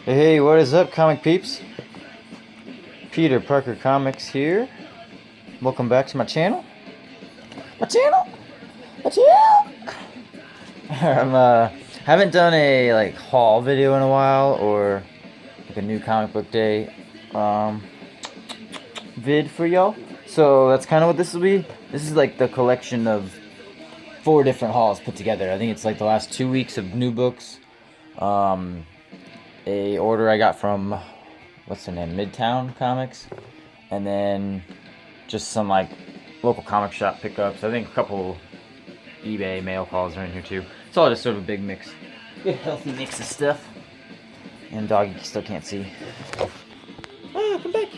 Hey, what is up, comic peeps? Peterparkercomix here. Welcome back to my channel. My channel. Haven't done a haul video in a while, or like a new comic book day vid for y'all. So that's kind of what this will be. This is like the collection of 4 different hauls put together. I think it's like the last 2 weeks of new books. A order I got from, what's her name, Midtown Comics, and then just some like local comic shop pickups. I think a couple eBay mail calls are in here too. It's all just sort of a big mix, good healthy mix of stuff. And doggy still can't see. Ah, come back.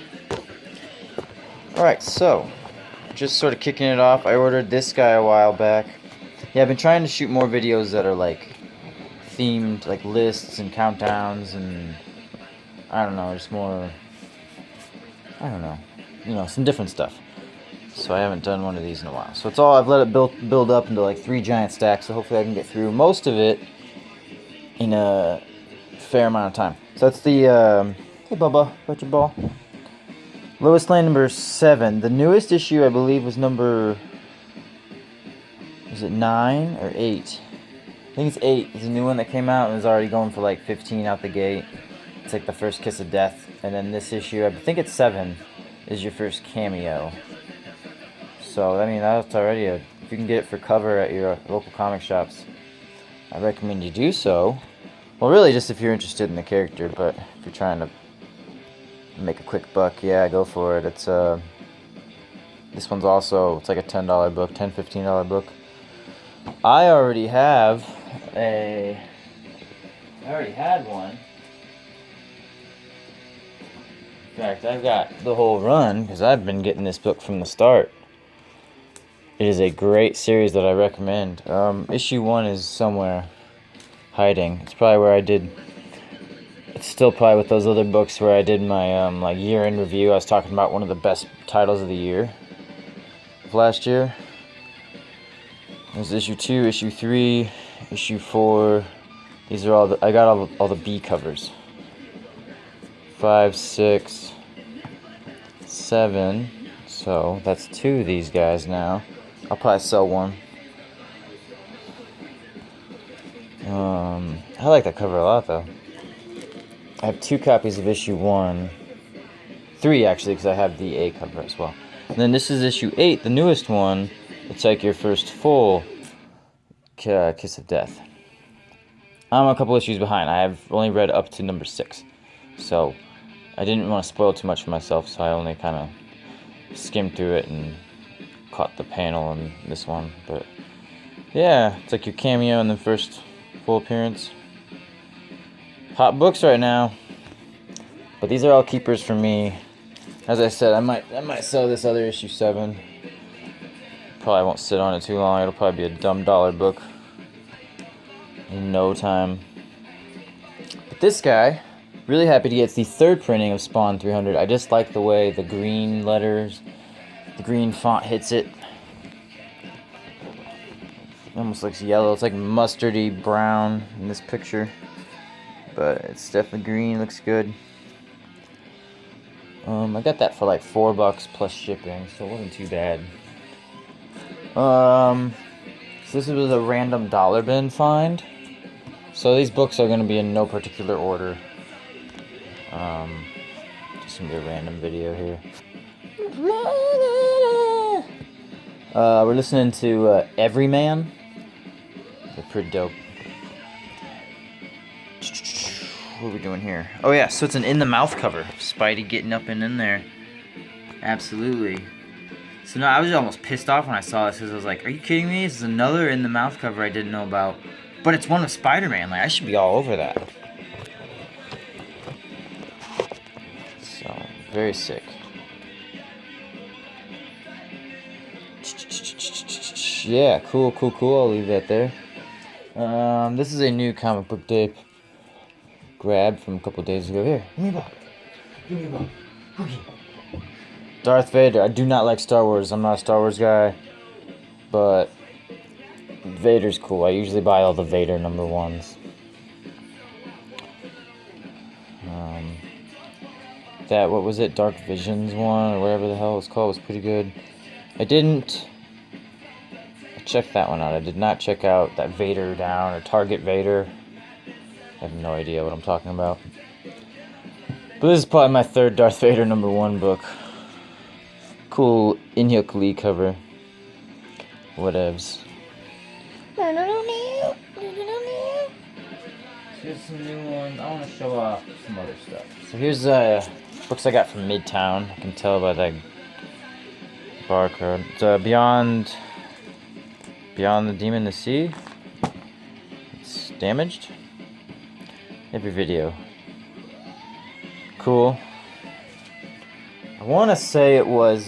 All right, so just sort of kicking it off. I ordered this guy a while back. Yeah, I've been trying to shoot more videos that are like themed, like lists and countdowns, and I don't know, just more, I don't know, some different stuff. So I haven't done one of these in a while. So it's all, I've let it build up into like 3 giant stacks, so hopefully I can get through most of it in a fair amount of time. So that's the, hey Bubba, got your ball. Lois Lane number 7. The newest issue, I believe, was number, was it 9 or 8? I think it's 8. It's a new one that came out and is already going for like 15 out the gate. It's like the first kiss of death. And then this issue, I think it's 7, is your first cameo. So, I mean, that's already if you can get it for cover at your local comic shops, I recommend you do so. Well, really just if you're interested in the character, but if you're trying to make a quick buck, yeah, go for it. It's, this one's also, it's like a $10 book, $10, $15 book. I already had one. In fact, I've got the whole run because I've been getting this book from the start. It is a great series that I recommend. Issue 1 is somewhere hiding. It's probably where I did. It's still probably with those other books where I did my like year-end review. I was talking about one of the best titles of the year of last year. There's issue 2, issue 3, issue 4. These are all I got all the B covers. 5, 6, 7. So that's 2 of these guys now. I'll probably sell one. I like that cover a lot though. I have 2 copies of issue 1. 3 actually, because I have the A cover as well. And then this is issue 8, the newest one. It's like your first full kiss of death. I'm a couple issues behind. I have only read up to number 6. So I didn't want to spoil too much for myself, so I only kind of skimmed through it and caught the panel in this one. But yeah, it's like your cameo and the first full appearance. Hot books right now. But these are all keepers for me. As I said, I might sell this other issue 7. Probably won't sit on it too long. It'll probably be a dumb dollar book in no time. But this guy, really happy to get the 3rd printing of Spawn 300. I just like the way the green letters, the green font hits it. It almost looks yellow. It's like mustardy brown in this picture, but it's definitely green. Looks good. I got that for like $4 plus shipping, so it wasn't too bad. So this was a random dollar bin find. So these books are going to be in no particular order. Just going to be a random video here. We're listening to Everyman. They're pretty dope. What are we doing here? Oh yeah, so it's an in the mouth cover. Spidey getting up and in there. Absolutely. So no, I was almost pissed off when I saw this because I was like, are you kidding me? This is another in the mouth cover I didn't know about. But it's one with Spider-Man. Like, I should be all over that. So, very sick. Yeah, cool. I'll leave that there. This is a new comic book day grab from a couple days ago. Here, give me a ball. Cookie. Darth Vader. I do not like Star Wars. I'm not a Star Wars guy, but Vader's cool. I usually buy all the Vader number 1s. that, what was it, Dark Visions one, or whatever the hell it's called, was pretty good. I checked that one out. I did not check out that Vader Down or Target Vader. I have no idea what I'm talking about. But this is probably my third Darth Vader #1 book. Cool Inhyuk Lee cover. Whatevs. Here's some new ones. I want to show off some other stuff. So here's books I got from Midtown. I can tell by that barcode. It's Beyond the Demon the Sea. It's damaged. Every video. Cool. I want to say it was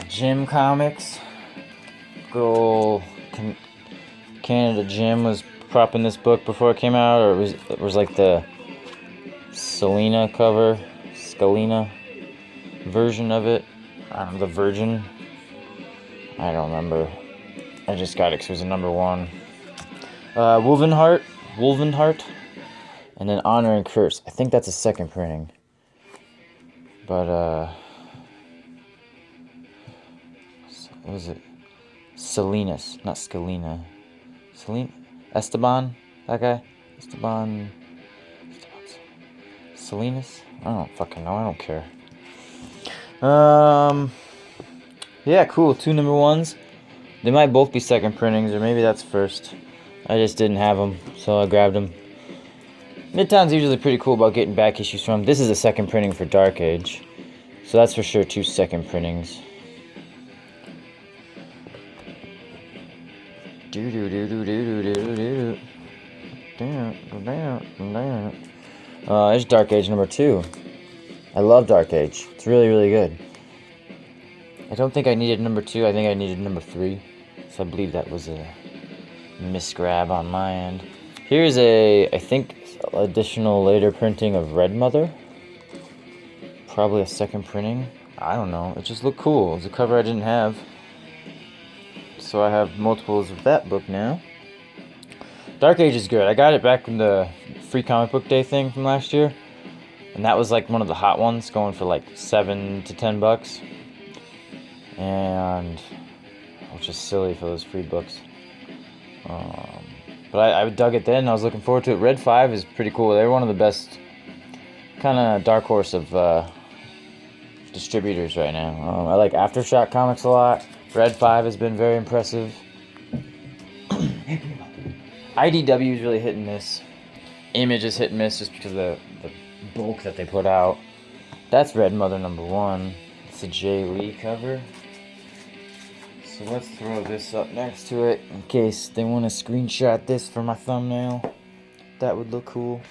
Jim Comics. Good old Canada Jim was propping this book before it came out, or it was like the Selena version of it. The Virgin. I don't remember. I just got it because it was a #1. Woven Heart, and then Honor and Curse. I think that's a second printing. But what was it? Salinas, not Scalina. Esteban, that guy? Esteban. Salinas? I don't fucking know, I don't care. Yeah, cool, 2 #1s. They might both be second printings, or maybe that's first. I just didn't have them, so I grabbed them. Midtown's usually pretty cool about getting back issues from. This is a second printing for Dark Age, so that's for sure 2 second printings. There's Dark Age #2. I love Dark Age. It's really, really good. I don't think I needed #2. I think I needed #3. So I believe that was a misgrab on my end. Here's I think, additional later printing of Red Mother. Probably a second printing. I don't know. It just looked cool. It was a cover I didn't have. So I have multiples of that book now. Dark Age is good. I got it back in the free comic book day thing from last year. And that was like one of the hot ones, going for like $7 to $10. And which is silly for those free books. But I dug it then. I was looking forward to it. Red 5 is pretty cool. They're one of the best kind of dark horse of distributors right now. I like Aftershock Comics a lot. Red 5 has been very impressive. IDW is really hit and miss. Image is hit and miss just because of the bulk that they put out. That's Red Mother #1. It's a Jay Lee cover. So let's throw this up next to it in case they want to screenshot this for my thumbnail. That would look cool.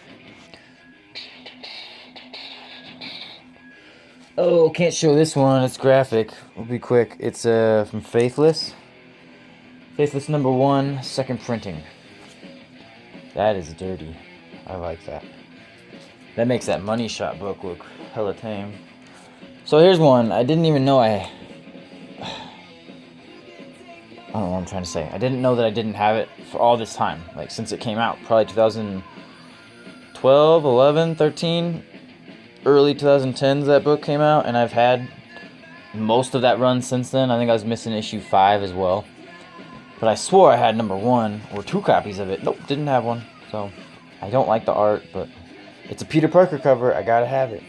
Oh, can't show this one. It's graphic. We'll be quick. It's from Faithless. Faithless #1, second printing. That is dirty. I like that. That makes that Money Shot book look hella tame. So here's one. I didn't even know I don't know what I'm trying to say. I didn't know that I didn't have it for all this time. Like, since it came out. Probably 2012, 11, 13. Early 2010s that book came out. And I've had most of that run since then. I think I was missing issue 5 as well. But I swore I had #1 or 2 copies of it. Nope, didn't have one. So, I don't like the art, but it's a Peter Parker cover. I gotta have it.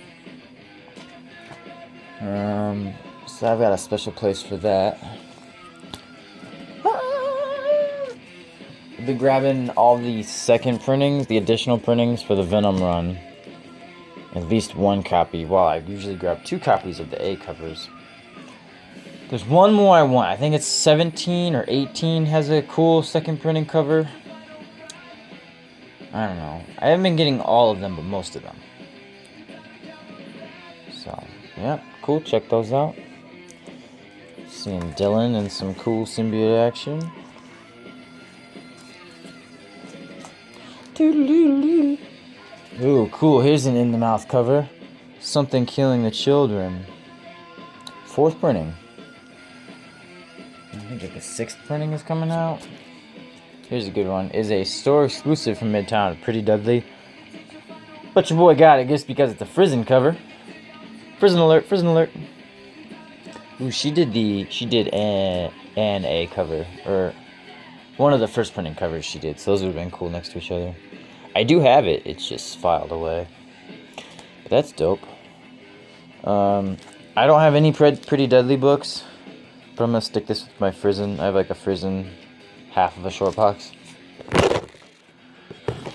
So I've got a special place for that. I've been grabbing all the second printings, the additional printings for the Venom run. At least 1 copy. Well, I usually grab 2 copies of the A covers. There's one more I want. I think it's 17 or 18 has a cool second printing cover. I don't know. I haven't been getting all of them, but most of them. So, yeah, cool. Check those out. Seeing Dylan in some cool symbiote action. Ooh, cool. Here's an in the mouth cover. Something Killing the Children. 4th printing. I think like the 6th printing is coming out. Here's a good one. Is a store exclusive from Midtown. Pretty Deadly. But your boy got it just because it's a Frizzen cover. Frizzen alert, Frizzen alert. Ooh, she did an A cover, or one of the first printing covers she did, so those would have been cool next to each other. I do have it, it's just filed away. But that's dope. I don't have any Pretty Deadly books, but I'm gonna stick this with my Frizzen. I have like a Frizzen half of a short box.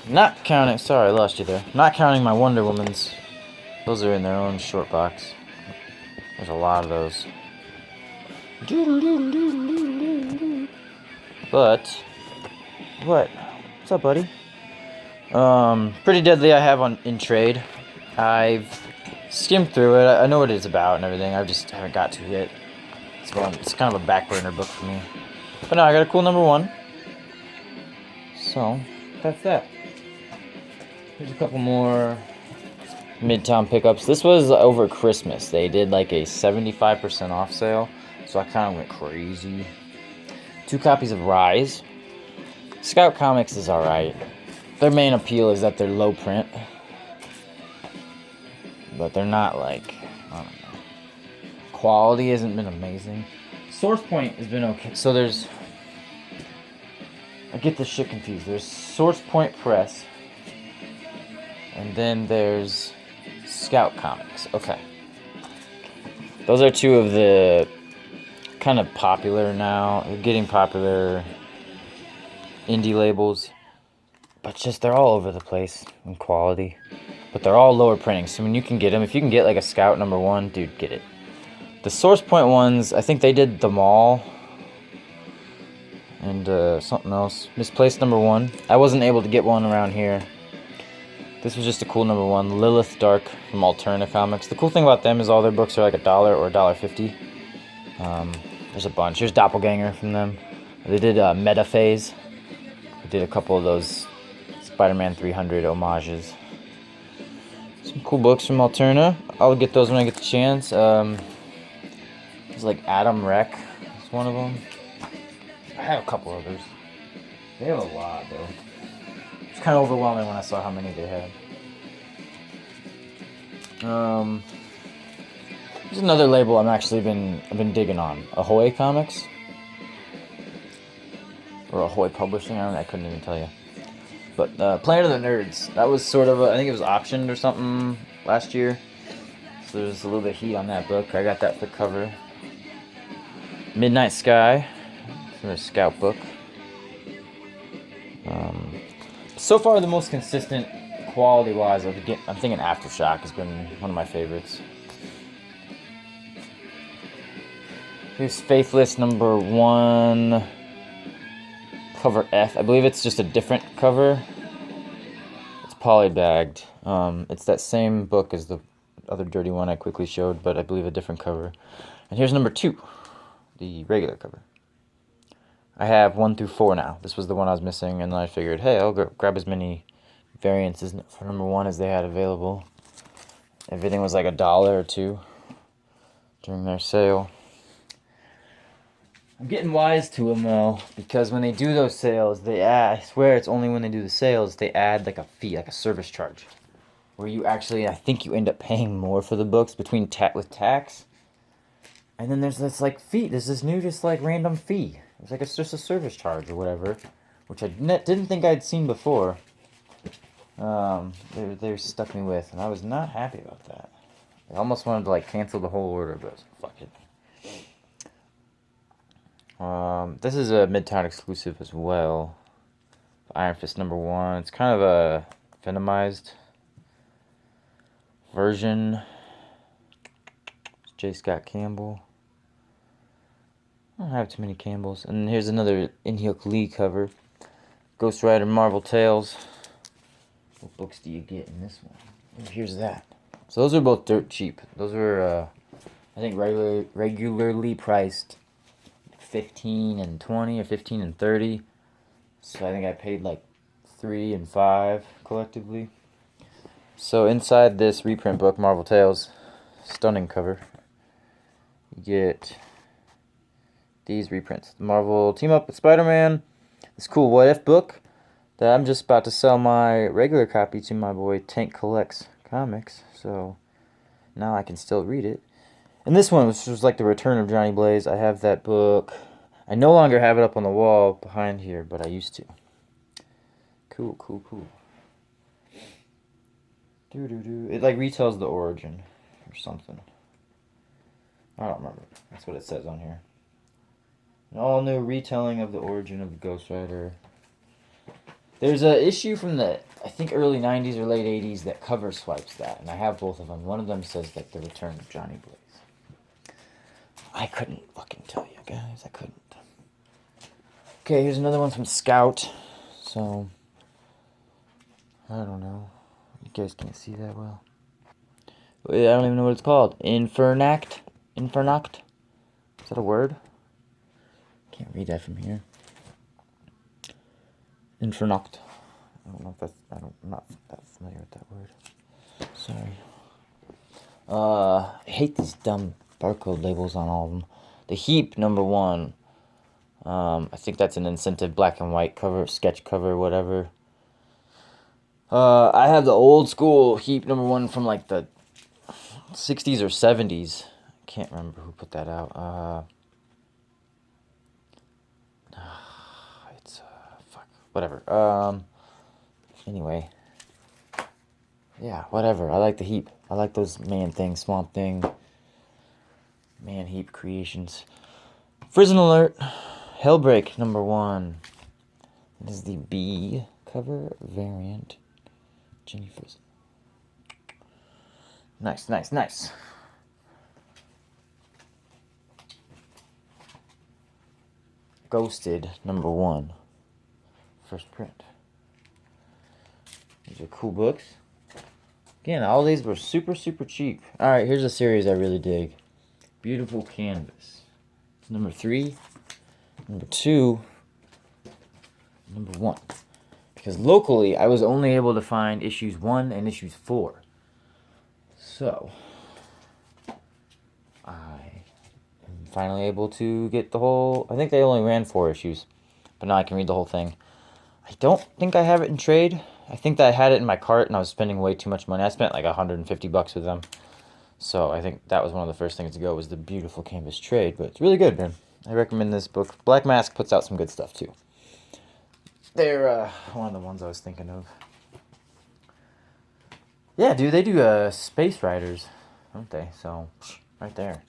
Not counting, sorry I lost you there. Not counting my Wonder Womans. Those are in their own short box. There's a lot of those. But, what's up, buddy? Pretty Deadly I have in trade. I've skimmed through it. I know what it's about and everything. I just haven't got to it yet. It's kind of a back burner book for me. But no, I got a cool #1. So, that's that. Here's a couple more Midtown pickups. This was over Christmas. They did like a 75% off sale. So I kind of went crazy. 2 copies of Rise. Scout Comics is alright. Their main appeal is that they're low print. But they're not like, I don't know. Quality hasn't been amazing. Source Point has been okay. So there's, I get this shit confused. There's Source Point Press. And then there's Scout Comics. Okay. Those are 2 of the kind of popular now. They're getting popular indie labels. But just they're all over the place in quality. But they're all lower printing. So when you can get them, if you can get like a Scout #1, dude, get it. The Source Point ones, I think they did the Mall. And something else. Misplaced #1. I wasn't able to get one around here. This was just a cool #1. Lilith Dark from Alterna Comics. The cool thing about them is all their books are like $1 or $1.50. There's a bunch. Here's Doppelganger from them. They did Metaphase. They did a couple of those Spider-Man 300 homages. Some cool books from Alterna. I'll get those when I get the chance. There's like Adam Wreck. It's one of them. I have a couple others. They have a lot though. It's kind of overwhelming when I saw how many they had. There's another label I've been digging on. Ahoy Comics. Or Ahoy Publishing, I couldn't even tell you. But Planet of the Nerds, that was sort of I think it was optioned or something last year. So there's a little bit of heat on that book. I got that for cover. Midnight Sky, a Scout book. So far the most consistent quality-wise, I'm thinking Aftershock has been one of my favorites. Here's Faithless #1. Cover F. I believe it's just a different cover. It's polybagged. It's that same book as the other dirty one I quickly showed, but I believe a different cover. And here's #2, the regular cover. I have 1 through 4 now. This was the one I was missing, and then I figured, hey, I'll grab as many variants for #1 as they had available. Everything was like $1 or $2 during their sale. I'm getting wise to them though, because when they do those sales, I swear it's only when they do the sales, they add like a fee, like a service charge. Where you actually, I think you end up paying more for the books with tax. And then there's this like fee, there's this new just like random fee. It's just a service charge or whatever, which I didn't think I'd seen before. They stuck me with, and I was not happy about that. I almost wanted to like cancel the whole order, but fuck it. This is a Midtown exclusive as well. Iron Fist #1. It's kind of a venomized version. It's J. Scott Campbell. I don't have too many Campbells. And here's another In-Hyuk Lee cover. Ghost Rider Marvel Tales. What books do you get in this one? Oh, here's that. So those are both dirt cheap. Those were, I think, regularly priced $15 and $20 or $15 and $30. So I think I paid like $3 and $5 collectively. So inside this reprint book, Marvel Tales, stunning cover, you get these reprints. The Marvel Team Up with Spider-Man, this cool What If book that I'm just about to sell my regular copy to my boy Tank Collects Comics, so now I can still read it. And this one, which was like the Return of Johnny Blaze, I have that book. I no longer have it up on the wall behind here, but I used to. Cool, cool, cool. It like retells the origin or something. I don't remember. That's what it says on here. An all-new retelling of the origin of the Ghost Rider. There's an issue from the, I think, early 90s or late 80s that cover swipes that, and I have both of them. One of them says, like, the Return of Johnny Blaze. I couldn't fucking tell you, guys. I couldn't. Okay, here's another one from Scout. So, I don't know. You guys can't see that well. I don't even know what it's called. Infernact? Infernact? Is that a word? Can't read that from here. Infernact. I don't know if that's... I'm not that familiar with that word. Sorry. I hate these dumb barcode labels on all of them. The Heap, #1. I think that's an incentive black and white cover, sketch cover, whatever. I have the old school Heap #1 from like the 60s or 70s. I can't remember who put that out. It's fuck, whatever. Anyway, yeah, whatever. I like the Heap. I like those Man Thing, Swamp Thing, Man Heap creations. Prison Alert, Hellbreak #1. This is the B cover variant. Jenny Prison. Nice, nice, nice. Ghosted #1. First print. These are cool books. Again, all these were super, super cheap. Alright, here's a series I really dig. Beautiful Canvas. #3. #2. #1. Because locally, I was only able to find issues 1 and issues 4. So, I am finally able to get the whole... I think they only ran 4 issues. But now I can read the whole thing. I don't think I have it in trade. I think that I had it in my cart and I was spending way too much money. I spent like $150 with them. So I think that was one of the first things to go was the Beautiful Canvas trade. But it's really good, man. I recommend this book. Black Mask puts out some good stuff too. They're one of the ones I was thinking of. Yeah, dude, they do Space Riders, don't they? So, right there.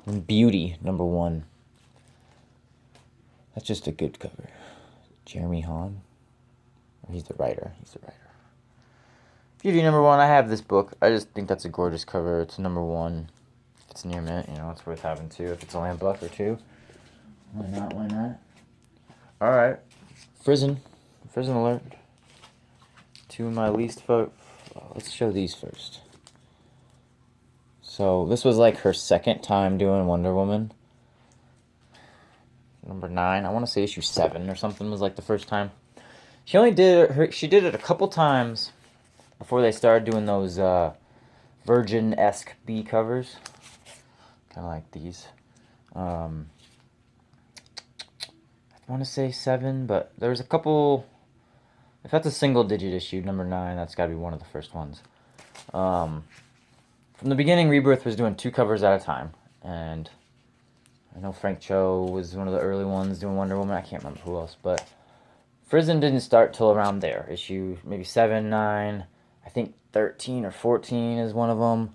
And Beauty, #1. That's just a good cover. Jeremy Hahn. He's the writer. He's the writer. Beauty #1. I have this book. I just think that's a gorgeous cover. It's #1. If it's near mint, you know, it's worth having too. If it's only $1 or $2. Why not? Why not? Alright. Prison Alert. Two of my least let's show these first. So, this was like her second time doing Wonder Woman. #9. I want to say issue 7 or something was like the first time. She only did it a couple times before they started doing those Virgin-esque B covers. Kind of like these. I want to say 7, but there was a couple... If that's a single-digit issue, #9, that's got to be one of the first ones. From the beginning, Rebirth was doing 2 covers at a time, and I know Frank Cho was one of the early ones doing Wonder Woman. I can't remember who else, but Prison didn't start till around there. Issue maybe 7, 9, I think 13 or 14 is one of them.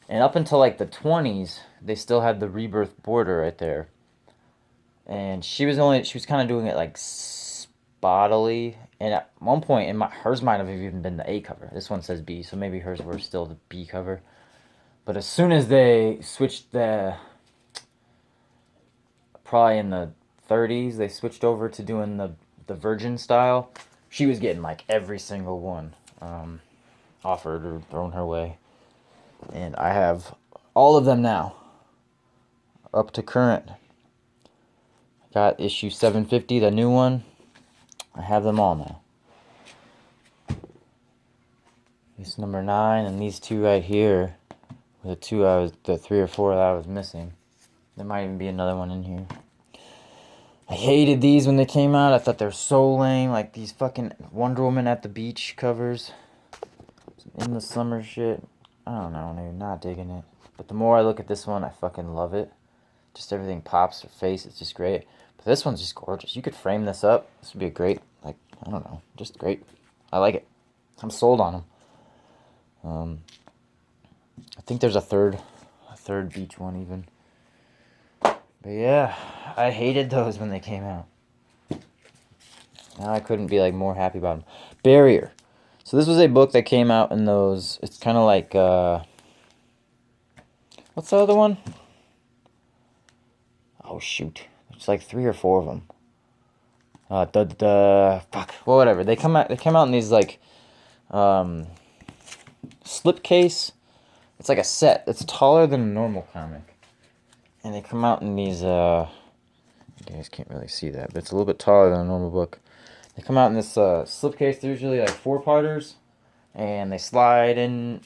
And up until like the 20s, they still had the Rebirth border right there. And she was kind of doing it like spottily. And at one point, hers might have even been the A cover. This one says B, so maybe hers were still the B cover. But as soon as they switched probably in the 30s, they switched over to doing the Virgin style. She was getting like every single one offered or thrown her way. And I have all of them now. Up to current. Got issue 750, the new one. I have them all now. This #9 and these 2 right here. The 3 or 4 that I was missing. There might even be another one in here. I hated these when they came out. I thought they were so lame. Like these fucking Wonder Woman at the beach covers. In the summer shit. I don't know, dude. Not digging it. But the more I look at this one, I fucking love it. Just everything pops her face. It's just great. But this one's just gorgeous. You could frame this up. This would be a great, like, I don't know. Just great. I like it. I'm sold on them. I think there's a third beach one even. But yeah, I hated those when they came out. Now I couldn't be like more happy about them. Barrier. So this was a book that came out in those. It's kind of like what's the other one? Oh shoot, it's like 3 or 4 of them. Fuck. Well, whatever. They came out in these like slipcase. It's like a set. It's taller than a normal comic, and they come out in these. You guys can't really see that, but it's a little bit taller than a normal book. They come out in this slipcase. They're usually like 4-parters, and they slide into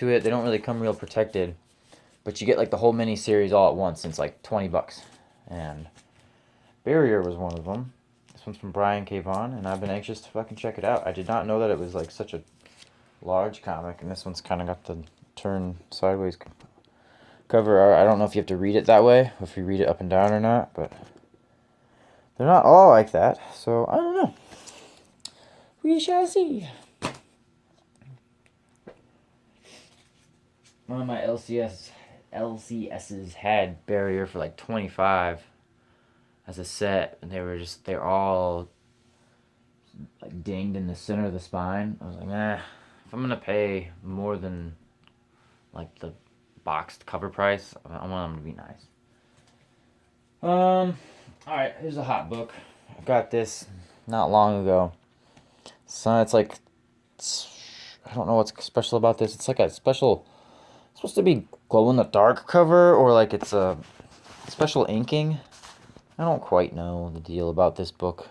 it. They don't really come real protected, but you get like the whole mini series all at once. And it's like $20, and Barrier was one of them. This one's from Brian K. Vaughan, and I've been anxious to fucking check it out. I did not know that it was like such a large comic, and this one's kind of got the turn sideways cover art. I don't know if you have to read it that way, or if you read it up and down or not, but they're not all like that, so I don't know. We shall see. One of my LCSs had Barrier for like $25 as a set, and they're all like dinged in the center of the spine. I was like, if I'm gonna pay more than like the boxed cover price, I want them to be nice. Alright, here's a hot book. I got this not long ago. So it's like, I don't know what's special about this. It's like a special, it's supposed to be glow in the dark cover, or like it's a special inking. I don't quite know the deal about this book,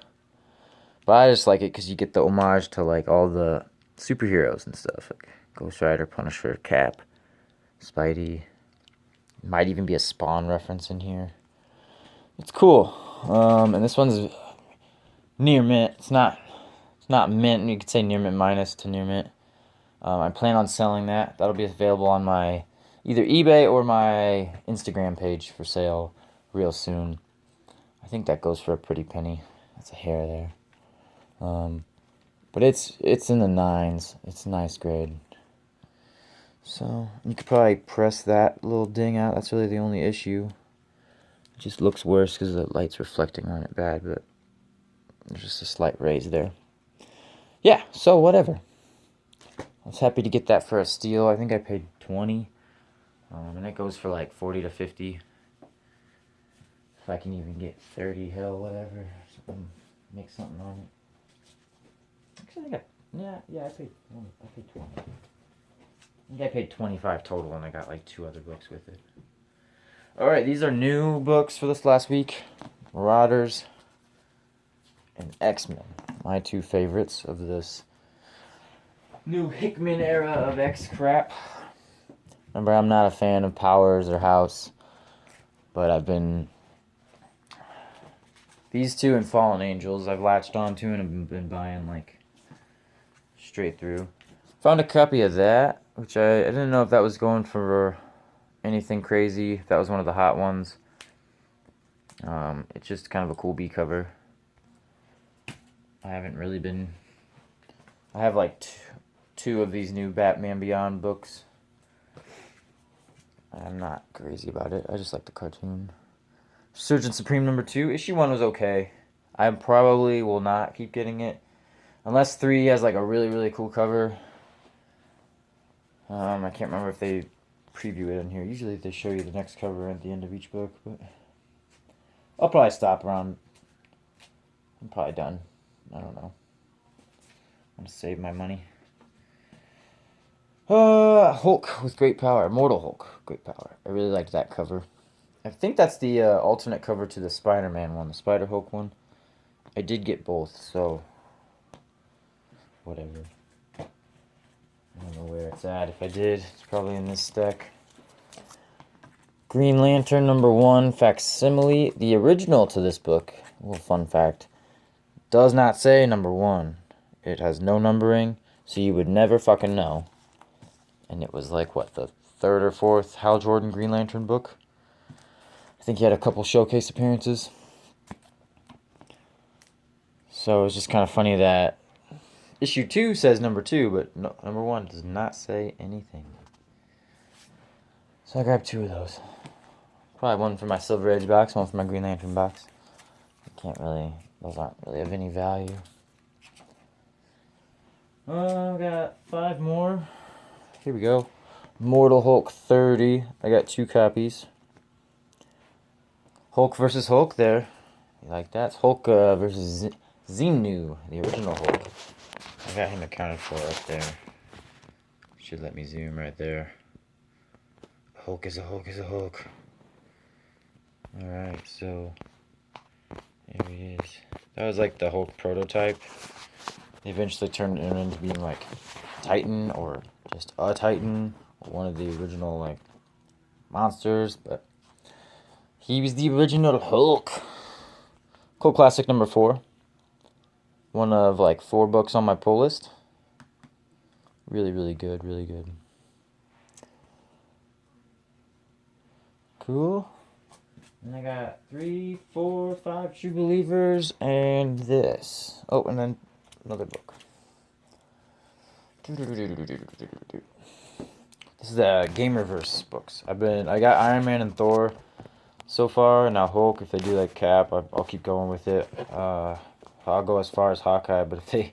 but I just like it because you get the homage to like all the superheroes and stuff, like Ghost Rider, Punisher, Cap, Spidey. Might even be a Spawn reference in here. It's cool. And this one's near mint. It's not mint. You could say near mint minus to near mint. I plan on selling that. That'll be available on my either eBay or my Instagram page for sale real soon. I think that goes for a pretty penny. That's a hair there. But it's in the 9s. It's a nice grade. So you could probably press that little ding out. That's really the only issue. It just looks worse because the light's reflecting on it bad, but there's just a slight raise there. Yeah, so whatever. I was happy to get that for a steal. I think I paid $20. And it goes for like 40 to 50. If I can even get 30, hell, whatever. Make something on it. Actually, I paid 20. I think I paid $25 total, and I got like 2 other books with it. Alright, these are new books for this last week. Marauders and X-Men. My 2 favorites of this new Hickman era of X crap. Remember, I'm not a fan of Powers or House, but I've been... These 2 and Fallen Angels I've latched onto and have been buying like straight through. Found a copy of that, which I didn't know if that was going for anything crazy. That was one of the hot ones. It's just kind of a cool B cover. I haven't really been... I have like 2 of these new Batman Beyond books. I'm not crazy about it. I just like the cartoon. Surgeon Supreme number 2. Issue 1 was okay. I probably will not keep getting it. Unless 3 has like a really, really cool cover. I can't remember if they preview it in here. Usually they show you the next cover at the end of each book, but I'll probably stop around. I'm probably done. I don't know. I'm gonna save my money. Hulk with great power. Immortal Hulk, great power. I really liked that cover. I think that's the alternate cover to the Spider-Man one, the Spider-Hulk one. I did get both, so whatever. I don't know where it's at. If I did, it's probably in this stack. Green Lantern #1 facsimile. The original to this book, a little fun fact, does not say #1. It has no numbering, so you would never fucking know. And it was like, what, the 3rd or 4th Hal Jordan Green Lantern book? I think he had a couple showcase appearances. So it's just kind of funny that issue 2 says #2, but no, #1 does not say anything. So I grabbed 2 of those. Probably one for my Silver Age box, one for my Green Lantern box. Those aren't really of any value. I've got 5 more. Here we go. Mortal Hulk 30. I got 2 copies. Hulk versus Hulk there. You like that? It's Hulk versus Xenu, the original Hulk. I got him accounted for up there. Should let me zoom right there. Hulk is a Hulk is a Hulk. Alright, so here he is. That was like the Hulk prototype. They eventually turned him into being like Titan or just a Titan, or one of the original like monsters, but he was the original Hulk. Cult Classic #4. One of like 4 books on my pull list. Really, really good, really good. Cool. And I got 3, 4, 5 True Believers and this. Oh, and then another book. This is the Gamerverse books. I got Iron Man and Thor so far, and now Hulk. If they do like Cap, I'll keep going with it. I'll go as far as Hawkeye, but I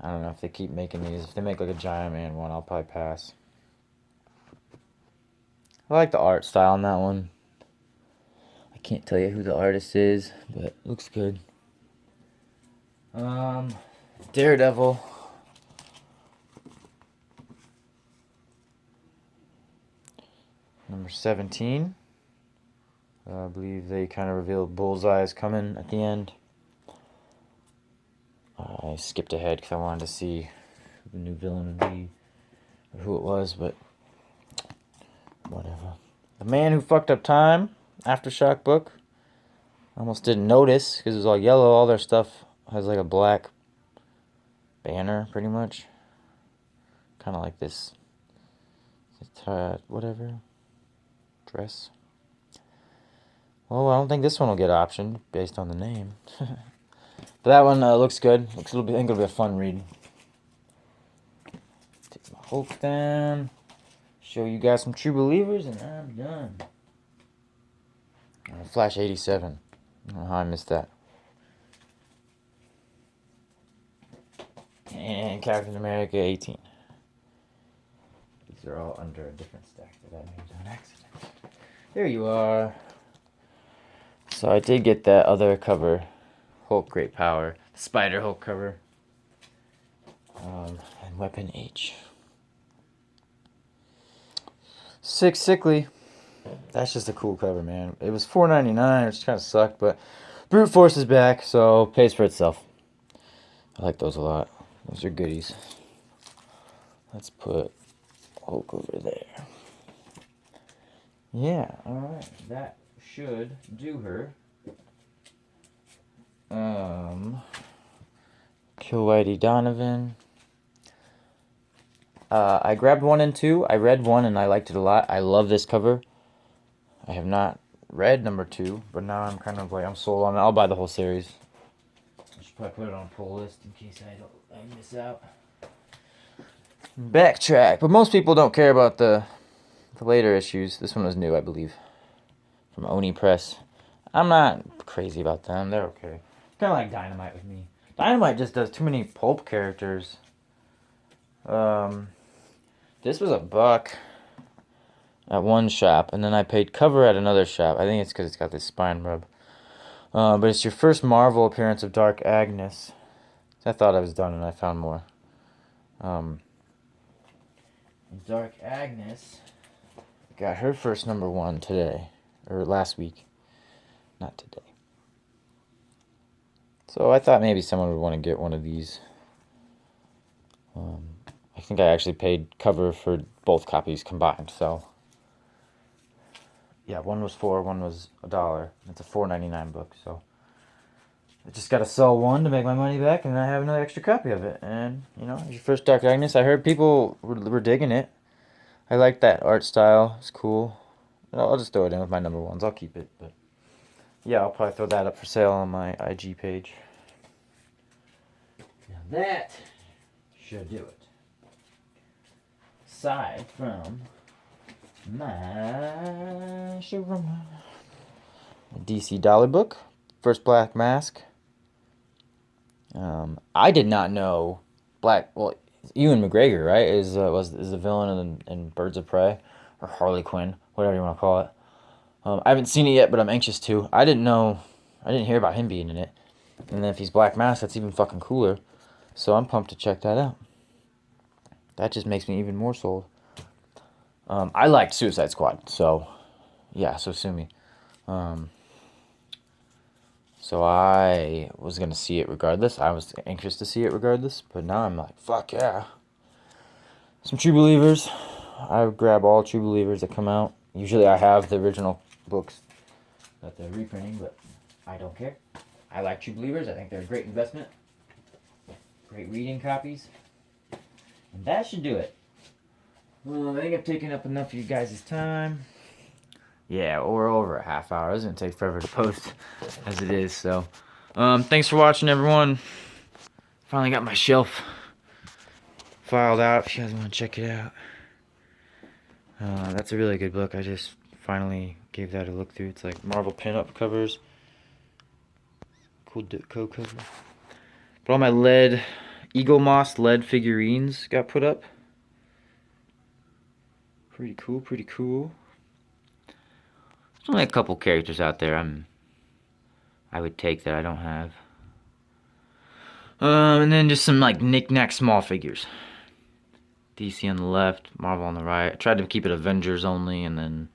don't know if they keep making these. If they make like a Giant Man one, I'll probably pass. I like the art style on that one. I can't tell you who the artist is, but it looks good. Daredevil. #17. I believe they kind of revealed Bullseye is coming at the end. I skipped ahead because I wanted to see who the new villain would be, or who it was, but whatever. The Man Who Fucked Up Time, Aftershock book. I almost didn't notice because it was all yellow. All their stuff has like a black banner, pretty much. Kind of like this, whatever, dress. Well, I don't think this one will get optioned based on the name. But that one looks good. I think it'll be a fun read. Take my Hulk down. Show you guys some True Believers, and I'm done. Flash 87. I don't know how I missed that. And Captain America 18. These are all under a different stack that I made on accident. There you are. So I did get that other cover. Hulk Great Power. Spider Hulk cover. And Weapon H. Sickly. That's just a cool cover, man. It was $4.99, which kind of sucked, but Brute Force is back, so pays for itself. I like those a lot. Those are goodies. Let's put Hulk over there. Yeah, alright. That should do her. Kill Whitey Donovan. I grabbed 1 and 2. I read 1 and I liked it a lot. I love this cover. I have not read #2, but now I'm kind of like, I'm sold on it. I'll buy the whole series. I should probably put it on a pull list in case I miss out. Backtrack. But most people don't care about the later issues. This one was new, I believe. From Oni Press. I'm not crazy about them. They're okay. Kind of like Dynamite with me. Dynamite just does too many pulp characters. This was $1 at one shop, and then I paid cover at another shop. I think it's because it's got this spine rub. But it's your first Marvel appearance of Dark Agnes. I thought I was done, and I found more. Dark Agnes got her first #1 today, or last week. Not today. So I thought maybe someone would want to get one of these. I think I actually paid cover for both copies combined, so Yeah, one was $4, one was $1. It's a $4.99 book, so I just gotta sell one to make my money back, and I have another extra copy of it. And you know, your first Dark Agnes. I heard people were digging it. I like that art style. It's cool. I'll just throw it in with my number ones. I'll keep it, but yeah, I'll probably throw that up for sale on my IG page. Now that should do it. Aside from my showroom, DC Dollar Book, First Black Mask. I did not know Well, Ewan McGregor, right, is the villain in Birds of Prey, or Harley Quinn, whatever you want to call it. I haven't seen it yet, but I'm anxious to. I didn't hear about him being in it. And then if he's Black Mask, that's even fucking cooler. So I'm pumped to check that out. That just makes me even more sold. I liked Suicide Squad, so yeah, so sue me. So I was gonna see it regardless. I was anxious to see it regardless, but now I'm like, fuck yeah. Some True Believers. I grab all True Believers that come out. Usually I have the original books that they're reprinting, but I don't care. I like True Believers. I think they're a great investment. Great reading copies. And that should do it. Well, I think I've taken up enough of you guys' time. Yeah, we're over a half hour. It's going to take forever to post as it is, so. Thanks for watching, everyone. Finally got my shelf filed out if you guys want to check it out. That's a really good book. I just finally gave that a look through. It's like Marvel pinup covers. Cool cover. But all my Eagle Moss lead figurines got put up. Pretty cool, pretty cool. There's only a couple characters out there I would take that I don't have. And then just some like knick-knack small figures. DC on the left, Marvel on the right. I tried to keep it Avengers only, and then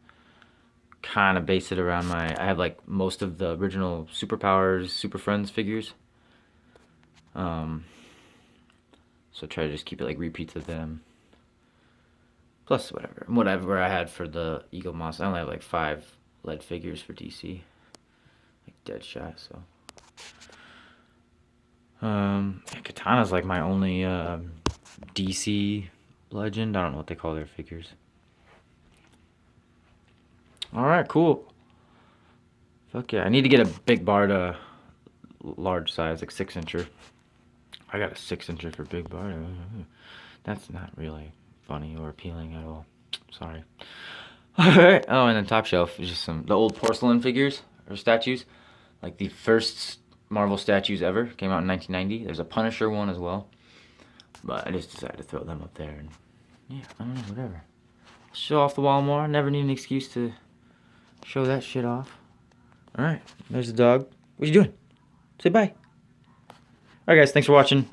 kind of base it around I have like most of the original Superpowers, Super Friends figures. So try to just keep it like repeats of them. Plus whatever I had for the Eagle Moss. I only have like 5 lead figures for DC. Like Deadshot, so. Katana's like my only DC legend. I don't know what they call their figures. Alright, cool. Fuck yeah. I need to get a big Barda large size, like 6-incher. I got a 6-incher for big Barda. That's not really funny or appealing at all. Sorry. Alright. Oh, and then top shelf is just the old porcelain figures or statues. Like the first Marvel statues ever. Came out in 1990. There's a Punisher one as well. But I just decided to throw them up there. And yeah, I don't know, whatever. Show off the wall more. Never need an excuse to show that shit off. Alright, there's the dog. What you doing? Say bye. Alright guys, thanks for watching.